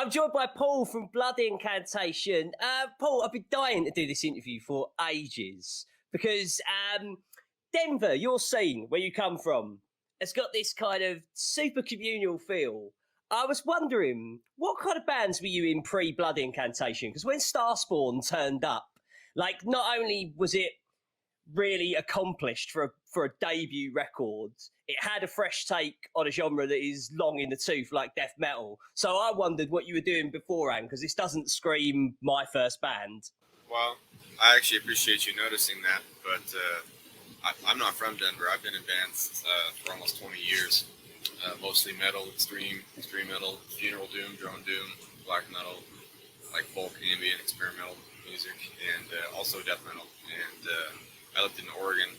I'm joined by Paul from Blood Incantation. Paul, I've been dying to do this interview for ages because Denver, your scene, where you come from, has got this kind of super communal feel. I was wondering, what kind of bands were you in pre-Blood Incantation? Because when Starspawn turned up, like, not only was it really accomplished for a debut record, it had a fresh take on a genre that is long in the tooth, like death metal. So I wondered what you were doing beforehand, because this doesn't scream my first band. Well, I actually appreciate you noticing that, but I'm not from Denver. I've been in bands for almost 20 years, mostly metal, extreme metal, funeral doom, drone doom, black metal, like folk, ambient, experimental music, and also death metal. And I lived in Oregon,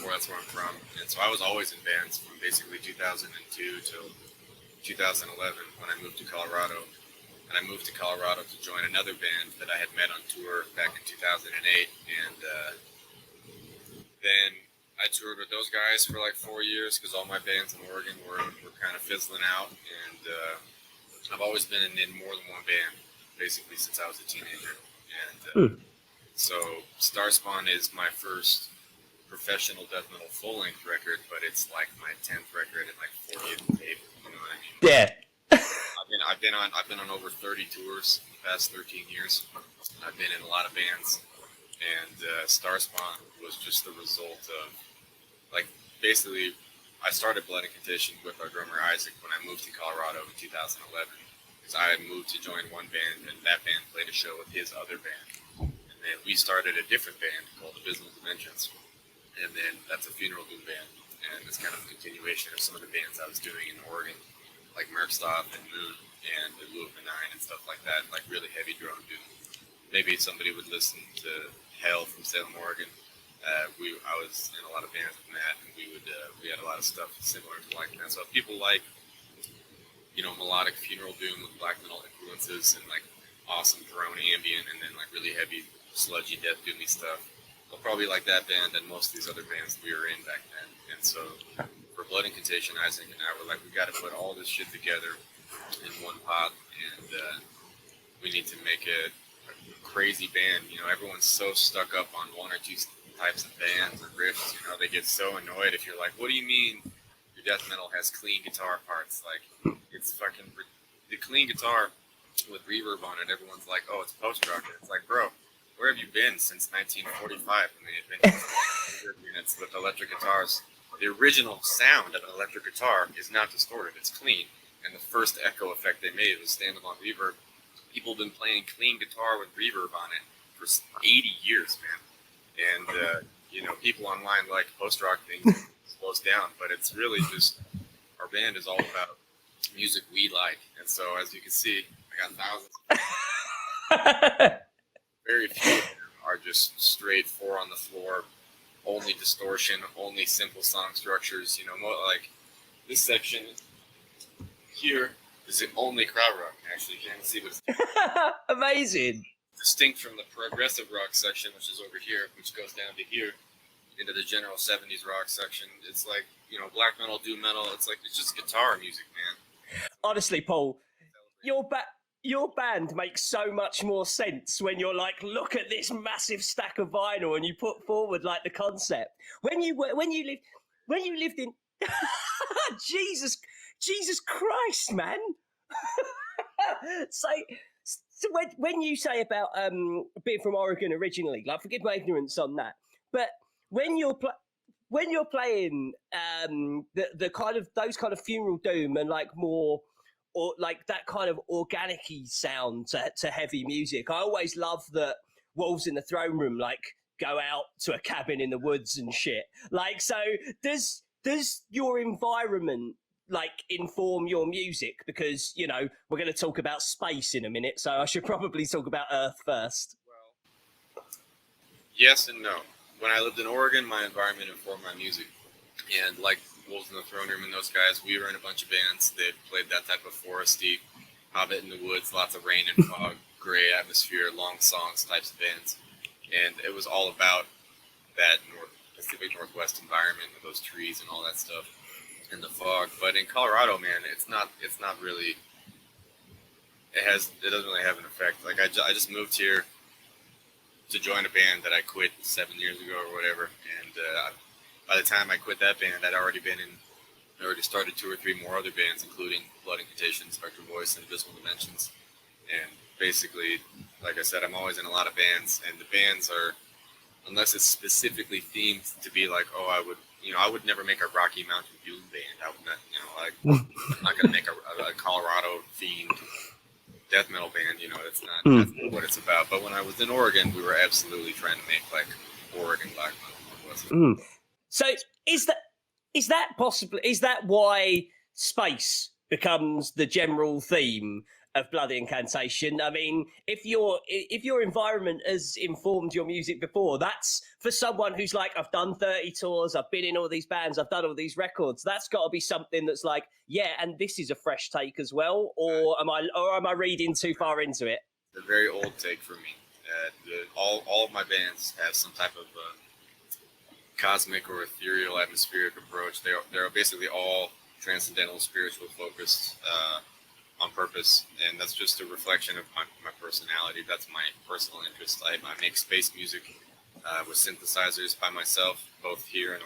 that's where I'm from, and so I was always in bands from basically 2002 till 2011 when I moved to Colorado. And I moved to Colorado to join another band that I had met on tour back in 2008. And then I toured with those guys for like 4 years because all my bands in Oregon were kind of fizzling out. And I've always been in more than one band, basically, since I was a teenager. And so Starspawn is my first professional death metal full-length record, but it's like my 10th record and like 40th tape. You know what I mean? Yeah. I've been on over 30 tours in the past 13 years. I've been in a lot of bands, and Starspawn was just the result of, like, basically, I started Blood Incantation with our drummer Isaac when I moved to Colorado in 2011, because I had moved to join one band, and that band played a show with his other band, and then we started a different band called Abysmal Dimensions, and then that's a funeral doom band, and it's kind of a continuation of some of the bands I was doing in Oregon, like Merkstop and Moon and the Lou of Benign and stuff like that, like really heavy drone doom. Maybe somebody would listen to Hell from Salem, Oregon. I was in a lot of bands with Matt, and we had a lot of stuff similar to like that. So if people like, you know, melodic funeral doom with black metal influences and like awesome drone ambient and then like really heavy sludgy death doomy stuff, they'll probably like that band and most of these other bands we were in back then. And so for Blood Incantation, Isaac and I were like, we got to put all this shit together in one pot, and we need to make a crazy band. You know, everyone's so stuck up on one or two types of bands or riffs. You know, they get so annoyed if you're like, what do you mean your death metal has clean guitar parts? Like, it's fucking the clean guitar with reverb on it. Everyone's like, oh, it's post-rock. It's like, bro, where have you been since 1945 when they invented reverb units with electric guitars? The original sound of an electric guitar is not distorted. It's clean. And the first echo effect they made was standalone reverb. People have been playing clean guitar with reverb on it for 80 years, man. And, you know, people online like post-rock things, slows down. But it's really just, our band is all about music we like. And so, as you can see, I got thousands. Very few of them are just straight four on the floor, only distortion, only simple song structures. You know, like this section here is the only crowd rock. Actually, you can't see what's amazing. Distinct from the progressive rock section, which is over here, which goes down to here into the general 70s rock section. It's like, you know, black metal, doom metal. It's like, it's just guitar music, man. Honestly, Paul, your band makes so much more sense when you're like, look at this massive stack of vinyl, and you put forward like the concept. When you lived in Jesus Christ, man. so when you say about being from Oregon originally, like, forgive my ignorance on that, but when you're playing the kind of those kind of funeral doom and like more or like that kind of organic-y sound to heavy music, I always love that Wolves in the Throne Room like go out to a cabin in the woods and shit. Like, so does your environment like inform your music? Because, you know, we're going to talk about space in a minute, so I should probably talk about Earth first. Well, yes and no. When I lived in Oregon, my environment informed my music. And like Wolves in the Throne Room and those guys, we were in a bunch of bands that played that type of foresty, Hobbit in the woods, lots of rain and fog, gray atmosphere, long songs types of bands. And it was all about that Pacific Northwest environment with those trees and all that stuff and the fog. But in Colorado, man, it's not really it doesn't really have an effect. Like I just moved here to join a band that I quit 7 years ago or whatever, and by the time I quit that band, I already started 2 or 3 more other bands, including Blood Incantation, Spectral Voice, and Abysmal Dimensions. And basically, like I said, I'm always in a lot of bands, and the bands are, unless it's specifically themed to be like, oh, I would never make a Rocky Mountain Doom band. I would not, I'm not gonna make a Colorado themed death metal band. That's not what it's about. But when I was in Oregon, we were absolutely trying to make like Oregon black metal. So is that why space becomes the general theme of Blood Incantation? I mean, if your environment has informed your music before, that's for someone who's like, I've done 30 tours, I've been in all these bands, I've done all these records. That's got to be something that's like, yeah, and this is a fresh take as well. Or am I reading too far into it? It's a very old take for me. All of my bands have some type of cosmic or ethereal atmospheric approach. They're basically all transcendental, spiritual focused on purpose, and that's just a reflection of my personality. That's my personal interest. I make space music with synthesizers by myself, both here in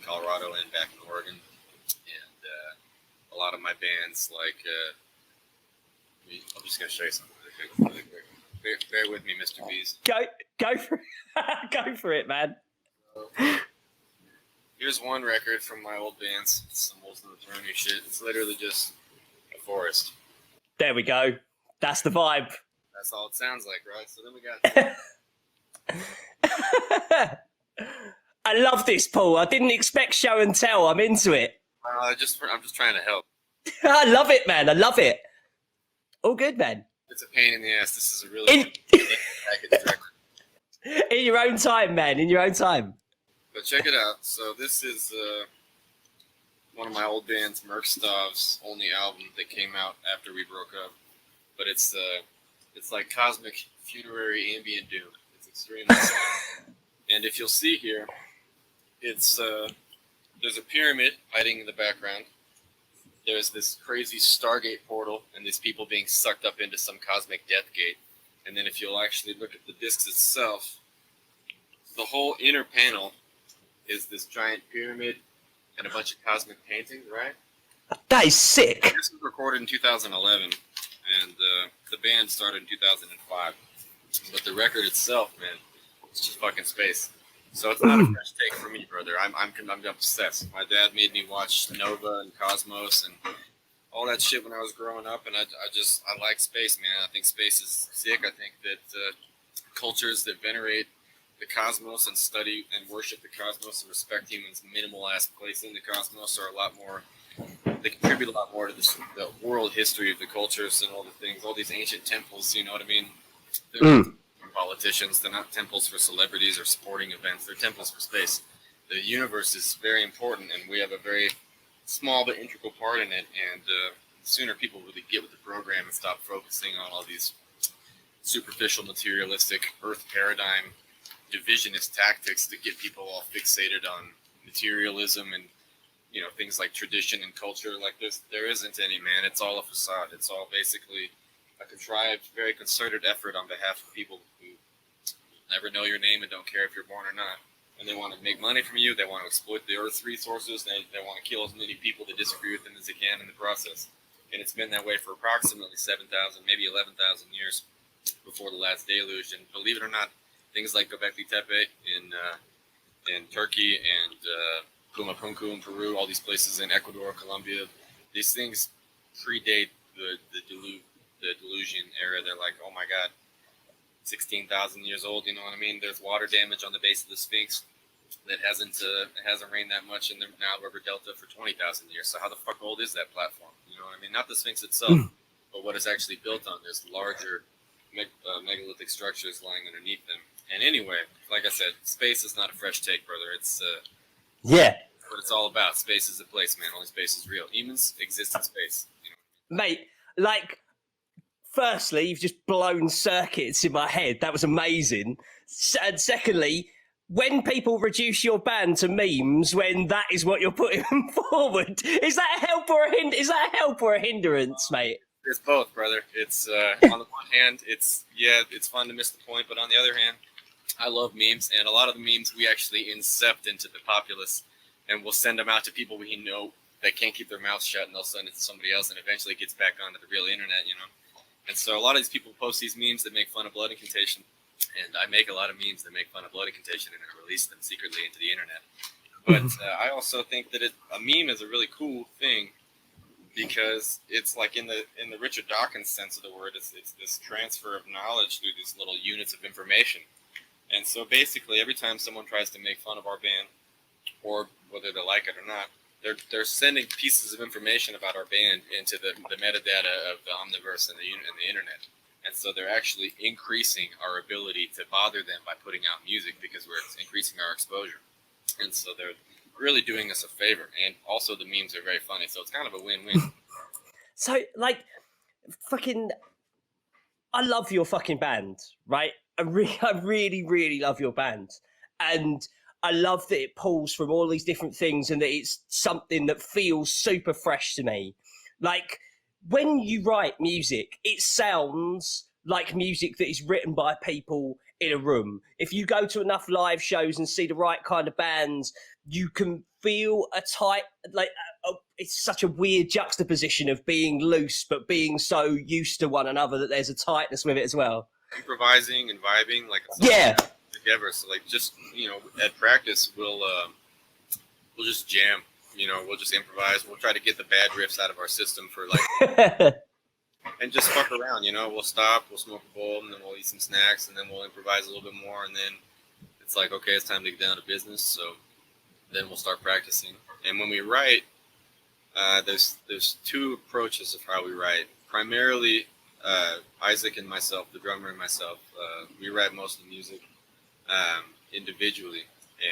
Colorado and back in Oregon. And a lot of my bands, like I'm just gonna show you something really quick. Bear with me, Mr. Beez. Go for it. Go for it, man. Here's one record from my old bands. It's some old Throny shit. It's literally just a forest. There we go. That's the vibe. That's all it sounds like, right? So then we got. I love this, Paul. I didn't expect show and tell. I'm into it. I'm just trying to help. I love it, man. I love it. All good, man. It's a pain in the ass. This is a really package record. In your own time, man. In your own time. But check it out. So this is one of my old bands, Merkstav's only album that came out after we broke up. But it's like cosmic funerary ambient doom. It's extremely sad. And if you'll see here, it's there's a pyramid hiding in the background. There's this crazy Stargate portal and these people being sucked up into some cosmic death gate. And then if you'll actually look at the discs itself, the whole inner panel is this giant pyramid and a bunch of cosmic paintings, right? That is sick. This was recorded in 2011, and the band started in 2005. But the record itself, man, it's just fucking space. So it's not a fresh take for me, brother. I'm obsessed. My dad made me watch Nova and Cosmos and all that shit when I was growing up, and I like space, man. I think space is sick. I think that cultures that venerate the cosmos and study and worship the cosmos and respect humans' minimal ass place in the cosmos are a lot more. They contribute a lot more to the world history of the cultures and all the things, all these ancient temples. You know what I mean? They're politicians. They're not temples for celebrities or sporting events. They're temples for space. The universe is very important, and we have a very small but integral part in it. And the sooner people really get with the program and stop focusing on all these superficial, materialistic Earth paradigm divisionist tactics that get people all fixated on materialism and things like tradition and culture like this, there isn't any, man. It's all a facade. It's all basically a contrived, very concerted effort on behalf of people who never know your name and don't care if you're born or not. And they want to make money from you. They want to exploit the Earth's resources. They want to kill as many people that disagree with them as they can in the process. And it's been that way for approximately 7,000, maybe 11,000 years before the last deluge. And believe it or not, things like Göbekli Tepe in Turkey and Pumapunku in Peru, all these places in Ecuador, Colombia, these things predate the delusion era. They're like, oh my God, 16,000 years old. You know what I mean? There's water damage on the base of the Sphinx that hasn't rained that much in the Nile River Delta for 20,000 years. So how the fuck old is that platform? You know what I mean? Not the Sphinx itself, but what it's actually built on. There's larger megalithic structures lying underneath them. And anyway, like I said, space is not a fresh take, brother. It's what it's all about. Space is a place, man. Only space is real. Humans exist in space. Mate, like, firstly, you've just blown circuits in my head. That was amazing. And secondly, when people reduce your band to memes, when that is what you're putting forward, is that a help or a hindrance, mate? It's both, brother. It's on the one hand, it's fun to miss the point, but on the other hand, I love memes, and a lot of the memes we actually incept into the populace, and we'll send them out to people we know that can't keep their mouths shut, and they'll send it to somebody else, and eventually it gets back onto the real internet, you know. And so a lot of these people post these memes that make fun of blood incantation, and I make a lot of memes that make fun of blood incantation, and I release them secretly into the internet. But I also think that a meme is a really cool thing, because it's like in the Richard Dawkins sense of the word, it's this transfer of knowledge through these little units of information. And so basically, every time someone tries to make fun of our band, or whether they like it or not, they're sending pieces of information about our band into the metadata of the Omniverse and the internet. And so they're actually increasing our ability to bother them by putting out music, because we're increasing our exposure. And so they're really doing us a favor. And also the memes are very funny. So it's kind of a win-win. So, like, fucking, I love your fucking band, right? I really, really love your band. And I love that it pulls from all these different things and that it's something that feels super fresh to me. Like, when you write music, it sounds like music that is written by people in a room. If you go to enough live shows and see the right kind of bands, you can feel a tight, like, it's such a weird juxtaposition of being loose but being so used to one another that there's a tightness with it as well. Improvising and vibing, like, it's together. So, like, just, you know, at practice, we'll just jam. You know, we'll just improvise. We'll try to get the bad riffs out of our system for, like, and just fuck around. You know, we'll stop, we'll smoke a bowl, and then we'll eat some snacks, and then we'll improvise a little bit more, and then it's like, okay, it's time to get down to business. So then we'll start practicing. And when we write, there's two approaches of how we write. Primarily, Isaac and myself, the drummer and myself, we write most of the music individually,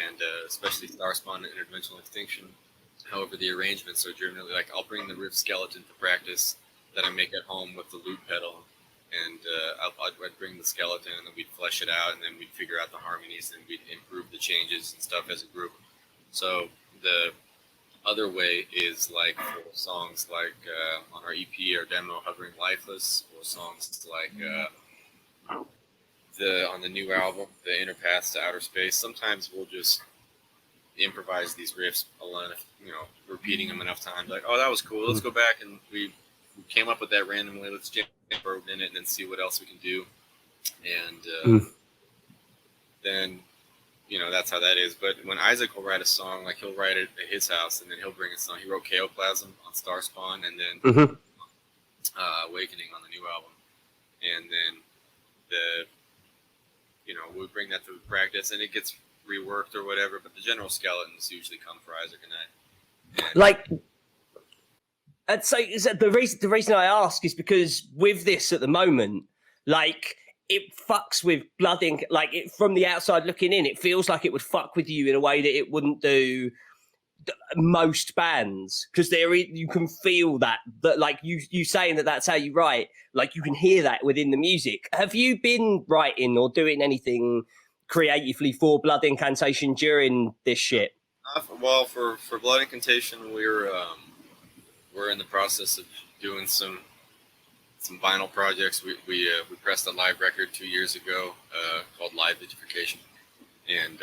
and especially Starspawn and Interdimensional Extinction. However, the arrangements are generally, like, I'll bring the riff skeleton to practice that I make at home with the loop pedal, and I'd bring the skeleton, and then we'd flesh it out, and then we'd figure out the harmonies, and we'd improve the changes and stuff as a group. So the other way is, like, for songs like on our EP or demo, Hovering Lifeless, or songs like on the new album, The Inner Paths to Outer Space. Sometimes we'll just improvise these riffs alone, you know, repeating them enough times, like, oh, that was cool, let's go back, and we came up with that randomly, let's jam in it and then see what else we can do. And then, you know, that's how that is. But when Isaac will write a song, like, he'll write it at his house, and then he'll bring a song. He wrote Chaoplasm on Starspawn, and then Awakening on the new album. And then we bring that to practice, and it gets reworked or whatever, but the general skeletons usually come for Isaac and I. And like, and so the reason I ask is because with this at the moment, like, it fucks with blood ink. Like, it, from the outside looking in, it feels like it would fuck with you in a way that it wouldn't do most bands, because you can feel that like you saying that that's how you write, like, you can hear that within the music. Have you been writing or doing anything creatively for Blood Incantation during this shit? Well, for Blood Incantation, we're in the process of doing some vinyl projects. We pressed a live record 2 years ago called Live Vitrification, and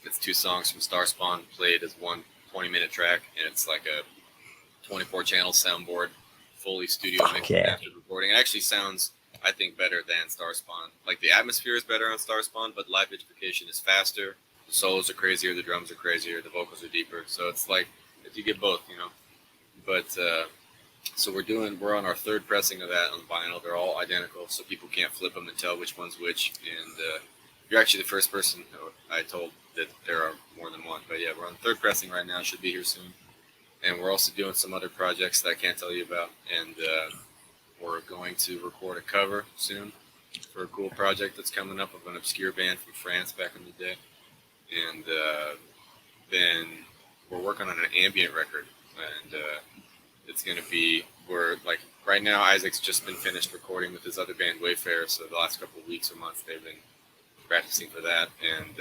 it's 2 songs from Starspawn played as one 20-minute track, and it's like a 24-channel soundboard, fully studio mixed and mastered recording. It actually sounds, I think, better than Starspawn. Like, the atmosphere is better on Starspawn, but Live Vitrification is faster. The solos are crazier, the drums are crazier, the vocals are deeper. So it's like, if you get both, you know. But so we're on our 3rd pressing of that on vinyl. They're all identical, so people can't flip them and tell which one's which. And you're actually the first person I told that there are more than one. But yeah, we're on the 3rd pressing right now. Should be here soon. And we're also doing some other projects that I can't tell you about. And we're going to record a cover soon for a cool project that's coming up of an obscure band from France back in the day. And then we're working on an ambient record. And it's going to be, like, right now Isaac's just been finished recording with his other band Wayfarer, so the last couple of weeks or months they've been practicing for that, and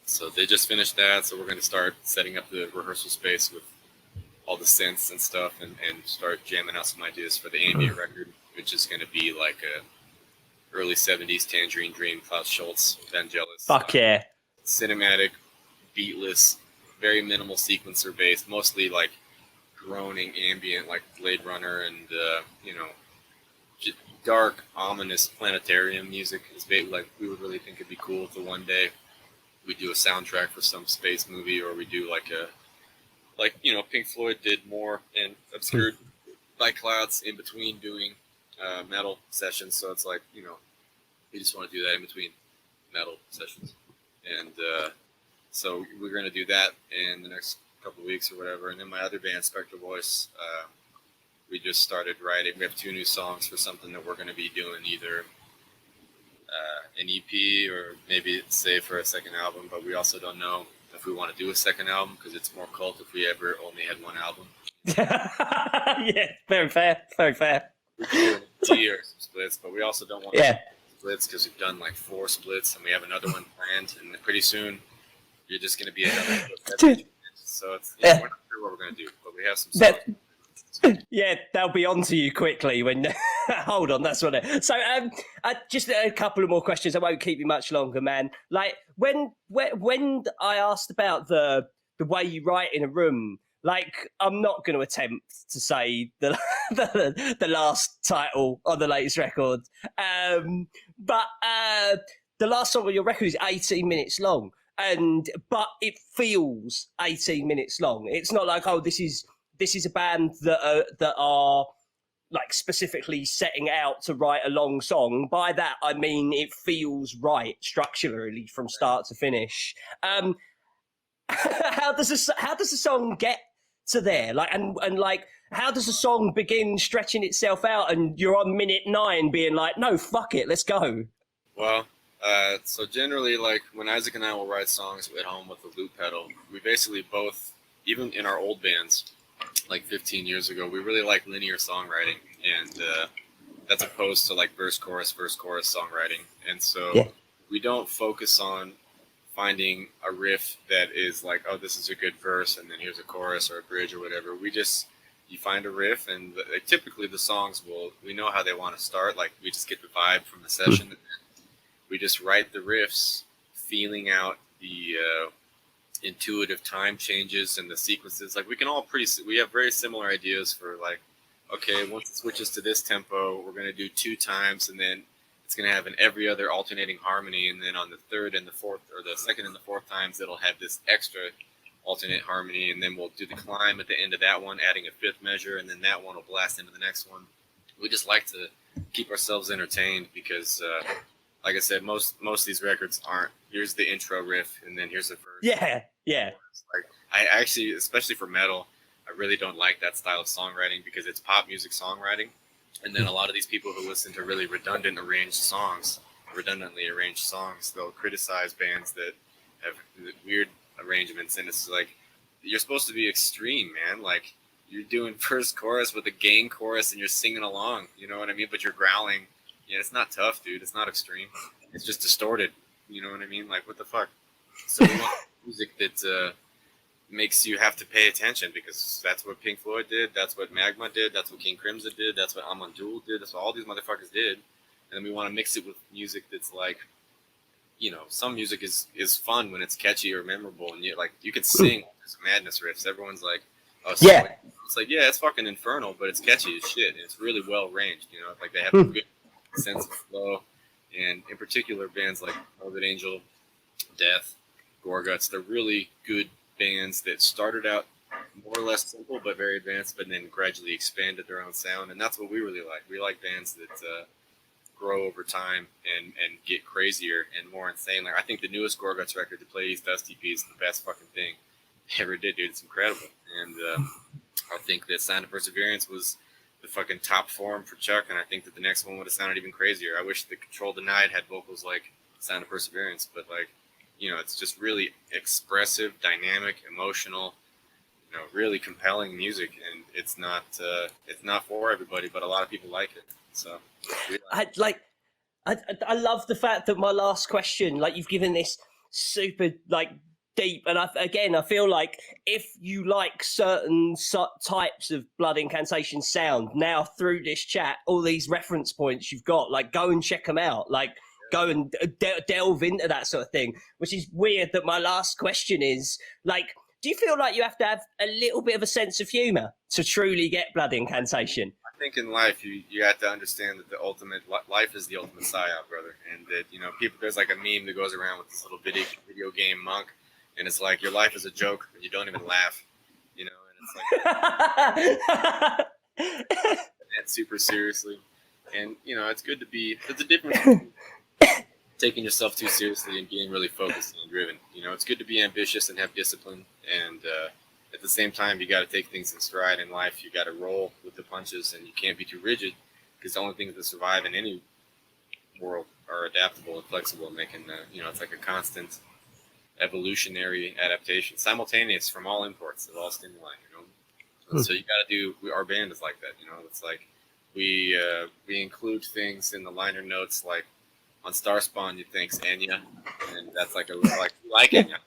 so they just finished that, so we're going to start setting up the rehearsal space with all all the synths and stuff, and start jamming out some ideas for the ambient record, which is going to be like a early 70s Tangerine Dream, Klaus Schulze, Vangelis. Fuck yeah. Cinematic, beatless, very minimal sequencer based, mostly like groaning ambient, like Blade Runner, and you know, just dark, ominous planetarium music. Is like we would really think it'd be cool to one day we do a soundtrack for some space movie, or we do like you know, Pink Floyd did more and obscured by clouds in between doing metal sessions. So it's like, you know, we just want to do that in between metal sessions, and so we're going to do that in the next couple of weeks or whatever. And then my other band, Spectral Voice, we just started writing. We have 2 new songs for something that we're going to be doing, either an EP or maybe save for a second album. But we also don't know if we want to do a second album, because it's more cult if we ever only had 1 album. Yeah, very fair, very fair. We could do an EP or some splits, but we also don't want splits, because we've done like 4 splits and we have another one planned, and pretty soon you're just going to be another. So it's, you know, we're not sure what we're going to do, but we have some songs. Yeah, they'll be on to you quickly when. Hold on, that's what it. So, just a couple of more questions. I won't keep you much longer, man. Like when I asked about the way you write in a room, like I'm not going to attempt to say the last title on the latest record, but the last song on your record is 18 minutes long, but it feels 18 minutes long. It's not like, oh, this is a band that are like specifically setting out to write a long song. By that I mean it feels right structurally from start to finish. How does a song get to there? Like and like how does a song begin stretching itself out and you're on minute 9 being like, no, fuck it, let's go? Well, so generally, like when Isaac and I will write songs at home with the loop pedal, we basically both, even in our old bands, like 15 years ago, we really like linear songwriting, and that's opposed to like verse chorus songwriting. And so we don't focus on finding a riff that is like, oh, this is a good verse and then here's a chorus or a bridge or whatever. You find a riff, and typically the songs we know how they want to start. Like we just get the vibe from the session, and then we just write the riffs, feeling out the intuitive time changes and the sequences. Like we have very similar ideas for like, okay, once it switches to this tempo, we're going to do 2 times, and then it's going to have an every other alternating harmony, and then on the third and the fourth, or the second and the fourth times, it'll have this extra alternate harmony, and then we'll do the climb at the end of that one, adding a 5th measure, and then that one will blast into the next one. We just like to keep ourselves entertained, because like I said, most of these records aren't, here's the intro riff and then here's the verse. Yeah. Like I actually, especially for metal, I really don't like that style of songwriting, because it's pop music songwriting. And then a lot of these people who listen to really redundantly arranged songs, they'll criticize bands that have weird arrangements. And it's like, you're supposed to be extreme, man. Like you're doing first chorus with a gang chorus and you're singing along, you know what I mean? But you're growling. Yeah, it's not tough, dude. It's not extreme. It's just distorted. You know what I mean? Like, what the fuck? So we want music that makes you have to pay attention, because that's what Pink Floyd did. That's what Magma did. That's what King Crimson did. That's what Amon Düül did. That's what all these motherfuckers did. And then we want to mix it with music that's like, you know, some music is fun when it's catchy or memorable, and you can sing this madness riffs. Everyone's like, oh, so yeah. It's like, yeah, it's fucking infernal, but it's catchy as shit, and it's really well arranged. You know, like they have a good sense of flow. And in particular, bands like Morbid Angel, Death, Gorguts, they're really good bands that started out more or less simple but very advanced, but then gradually expanded their own sound. And that's what we really like. We like bands that grow over time and get crazier and more insane. Like I think the newest Gorguts record, the Play East Dusty Piece, is the best fucking thing they ever did, dude. It's incredible. And I think that Sound of Perseverance was the fucking top form for Chuck, and I think that the next one would have sounded even crazier. I wish the Control Denied had vocals like Sound of Perseverance, but like, you know, it's just really expressive, dynamic, emotional, you know, really compelling music, and it's not for everybody, but a lot of people like it. So I love the fact that my last question, like you've given this super like deep, and I feel like if you like certain types of blood incantation sound, now through this chat, all these reference points you've got, like, go and check them out, like, go and delve into that sort of thing. Which is weird that my last question is, like, do you feel like you have to have a little bit of a sense of humor to truly get blood incantation? I think in life you have to understand that the ultimate life is the ultimate psyop, brother, and that, you know, people, there's like a meme that goes around with this little video game monk, and it's like, your life is a joke, but you don't even laugh, you know, and it's like it's super seriously, and you know, it's good to be. There's a difference between taking yourself too seriously and being really focused and driven. You know, it's good to be ambitious and have discipline, and at the same time, you got to take things in stride in life. You got to roll with the punches, and you can't be too rigid, because the only things that survive in any world are adaptable and flexible, and they can, you know, it's like a constant evolutionary adaptation, simultaneous from all imports of all stimuli. You know, and so you got to do. Our band is like that. You know, it's like we include things in the liner notes, like on Star Spawn, you think Enya, and that's like like Enya.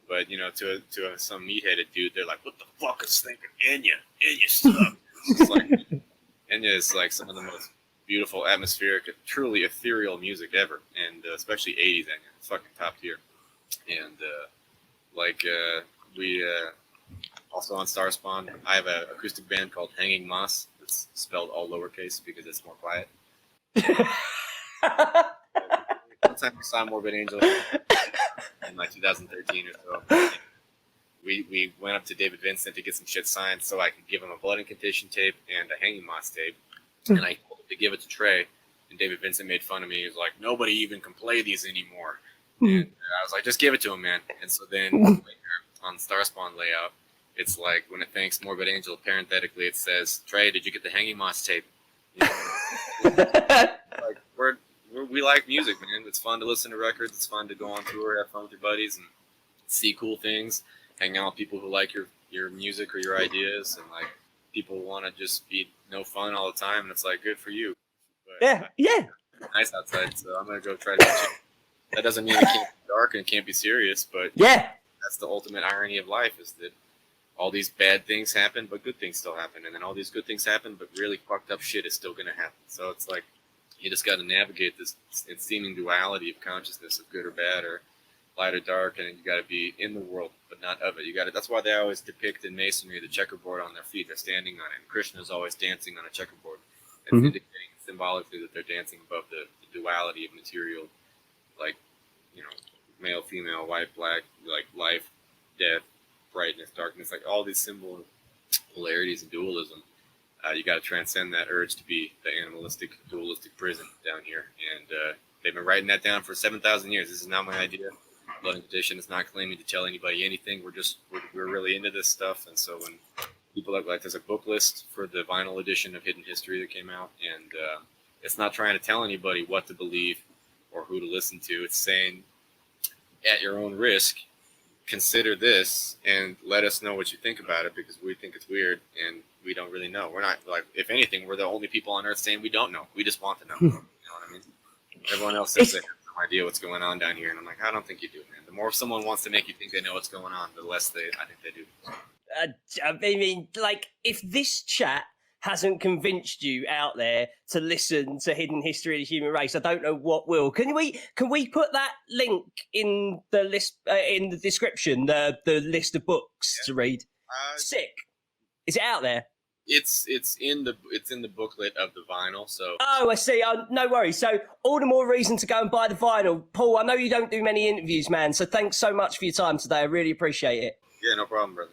But you know, to some meat-headed dude, they're like, "What the fuck is thinking Enya? Enya stuff." It's like, Enya is like some of the most beautiful, atmospheric, truly ethereal music ever, and especially '80s Enya. It's fucking top tier. And we also on Star Spawn, I have an acoustic band called Hanging Moss. It's spelled all lowercase because it's more quiet. One time we saw Morbid Angel in like 2013 or so. We went up to David Vincent to get some shit signed so I could give him a Blood Incantation tape and a Hanging Moss tape. And I told him to give it to Trey. And David Vincent made fun of me. He was like, nobody even can play these anymore. And I was like, just give it to him, man. And so then later on Star Spawn layout, it's like when it thanks Morbid Angel, parenthetically it says, Trey, did you get the Hanging Moss tape? You know? Like, we like music, man. It's fun to listen to records. It's fun to go on tour, have fun with your buddies, and see cool things. Hang out with people who like your music or your ideas, and like people want to just be no fun all the time. And it's like, good for you. But, yeah. Nice outside, so I'm gonna go try to. That doesn't mean it can't be dark and it can't be serious, but yeah, that's the ultimate irony of life: is that all these bad things happen, but good things still happen, and then all these good things happen, but really fucked up shit is still gonna happen. So it's like, you just got to navigate this seeming duality of consciousness, of good or bad, or light or dark, and you got to be in the world, but not of it. You got to. That's why they always depict in Masonry the checkerboard on their feet. They're standing on it. And Krishna is always dancing on a checkerboard, and indicating symbolically that they're dancing above the duality of material, like, you know, male, female, white, black, like life, death, brightness, darkness, like all these symbol polarities and dualism. You got to transcend that urge to be the animalistic, dualistic prison down here. And they've been writing that down for 7,000 years. This is not my idea. Blood Incantation is not claiming to tell anybody anything. We're really into this stuff. And so when people like there's a book list for the vinyl edition of Hidden History that came out, and it's not trying to tell anybody what to believe or who to listen to. It's saying, at your own risk, consider this and let us know what you think about it, because we think it's weird and we don't really know. We're not, like, if anything, we're the only people on earth saying we don't know. We just want to know. You know what I mean? Everyone else says they have no idea what's going on down here, and I'm like, I don't think you do, man. The more someone wants to make you think they know what's going on, the less I think they do. I mean, like, if this chat hasn't convinced you out there to listen to Hidden History of the Human Race, I don't know what will. Can we put that link in the list in the description, the list of books to read? Sick. Is it out there? It's in the booklet of the vinyl. So I see. No worries. So all the more reason to go and buy the vinyl. Paul, I know you don't do many interviews, man. So thanks so much for your time today. I really appreciate it. Yeah, no problem, brother.